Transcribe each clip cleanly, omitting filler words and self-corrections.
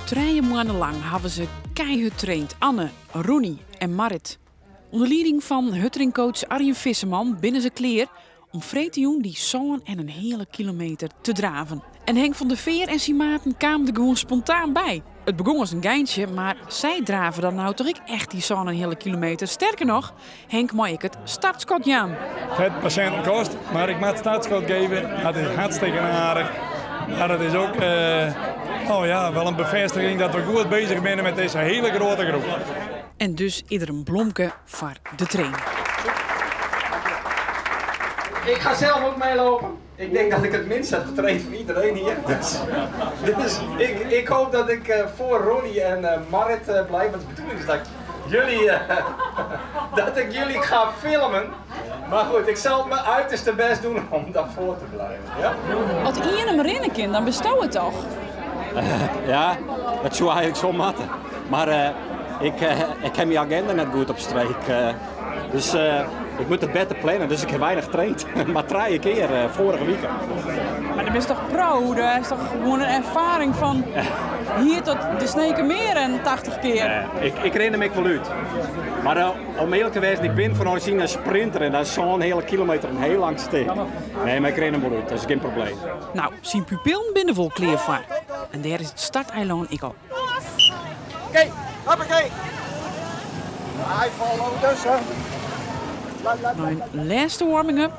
3 maanden lang hebben ze keihard getraind. Anne, Ronnie en Marit. Onder leiding van hutteringcoach Arjen Visserman binnen ze kleer om vreemdejoen die zo'n en een hele kilometer te draven. En Henk van der Veer en zijn maten kwamen er gewoon spontaan bij. Het begon als een geintje, maar zij draven dan nou toch echt die zo'n een hele kilometer. Sterker nog, Henk mag ik het startschot Jan. Het patiënten kost, maar ik mag het startschot geven. Het is hartstikke aardig. Maar het is ook wel een bevestiging dat we goed bezig zijn met deze hele grote groep. En dus ieder een blomke voor de trainer. Ik ga zelf ook meelopen. Ik denk dat ik het minst heb getraind van iedereen hier. Dus ik hoop dat ik voor Ronnie en Marit blijf. Want de bedoeling is dat ik jullie ga filmen. Maar goed, ik zal mijn uiterste best doen om daarvoor te blijven. Ja? Als Ian hem rennen kan, dan bestaat het toch? Ja, dat zou eigenlijk zo matten. Maar ik heb mijn agenda net goed op streek. Dus ik moet het beter plannen, dus ik heb weinig getraind. Maar 3 keer vorige week. Maar dat is toch pro? Dat is toch gewoon een ervaring van hier tot de Sneekermeer en 80 keer? Ik ren hem wel uit. Maar om eerlijk te wezen, ik ben van origine een sprinter en dat is zo'n hele kilometer een heel lang stuk. Nee, maar ik ren hem wel uit, dat is geen probleem. Nou, zijn pupillen binnen vol kleer voor. En daar is het starteiland ik al. Oké, hoppakee. Hij valt ondertussen. Nou, een laatste warming-up.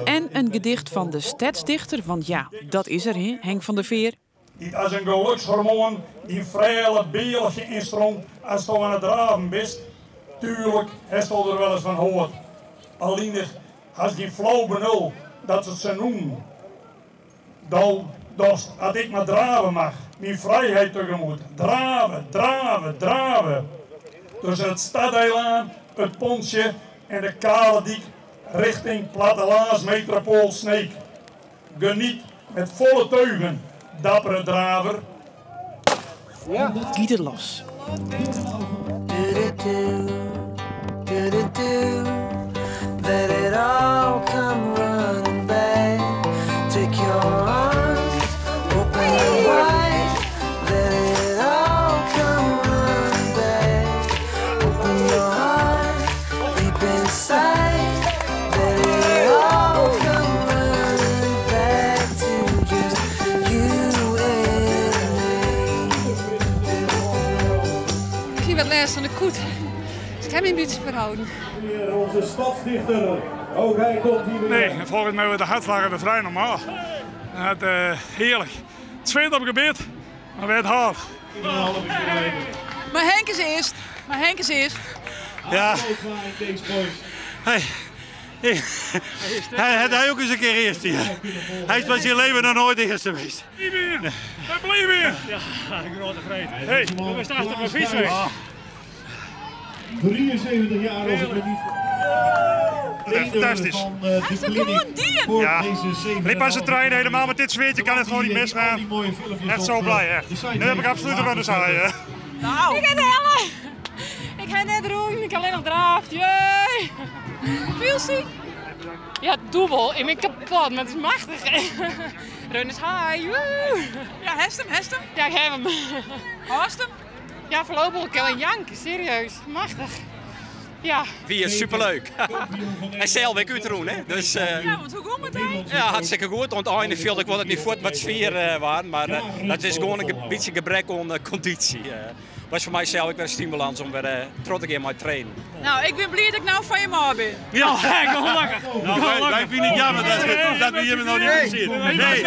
En een gedicht van de stadsdichter, want ja, dat is er, hè? Henk van der Veer. Dit is een gelukshormoon die vrij beelige instroomt als je aan het draven bent. Tuurlijk, heeft je er wel eens van gehoord. Alleen als die flauw benul dat ze het zo noemen. Dan, als ik maar draven mag, mijn vrijheid tegemoet. Draven, draven, draven. Tussen het stadeilaan, het Pontje en de kale diek richting plattelaansmetropool Sneek. Geniet met volle teugen, dappere draver. Ja. Giet los. Let it all come running back. Take your arms, open them wide. Let it all come running back. Open your heart, deep inside. Let it all come running back to just you and me. Ik zie wat les van de koet. Dus ik heb me een beetje verhouden. Onze stadsdichter. Ook hij komt hier weer. Nee, volgens mij wordt de hartslagen dat vrij normaal. Het heerlijk. Het zweet op gebied, maar weer het hard. Maar Henk is eerst. Ja. Hij ook eens een keer eerst hier. Hij is van zijn leven nog nooit eerst geweest. Blijf hier! Blijf hier! Ja, ik ben al tevreden. Hey, we staan achter mijn fiets weg. 73 jaar als ik me niet... Fantastisch. Hij is toch gewoon dier? Ja, liep als een trein helemaal met dit zweertje kan het gewoon niet misgaan. Echt zo blij, echt. Nu heb ik absoluut nog aan de zaaien. Nou. Ik ga hellen. Ik ga net roeien, ik alleen nog draft. Jee. Veel zie. Ja, dubbel. Ik ben kapot, maar het is machtig. Run is high. Woe. Ja, hest hem. Ja, ik heb hem. Hast hem. Ja, voorlopig ook al een janken. Serieus. Machtig. Ja. Wie is superleuk. Hij zelf ik uitroen, hè? Dus, Ja, want hoe komt het hij? ja, hartstikke goed. Want einde viel ik wil het niet voort wat sfeer waren, maar dat is gewoon een beetje gebrek aan conditie. Was voor mijzelf ook weer een stimulans om weer trots te gaan met trainen. Nou, ik ben blij dat ik nou van je ma ben. Ja, ik ben gelukkig. Nou, wij vinden het jammer dat we hier nog niet zien. Nee.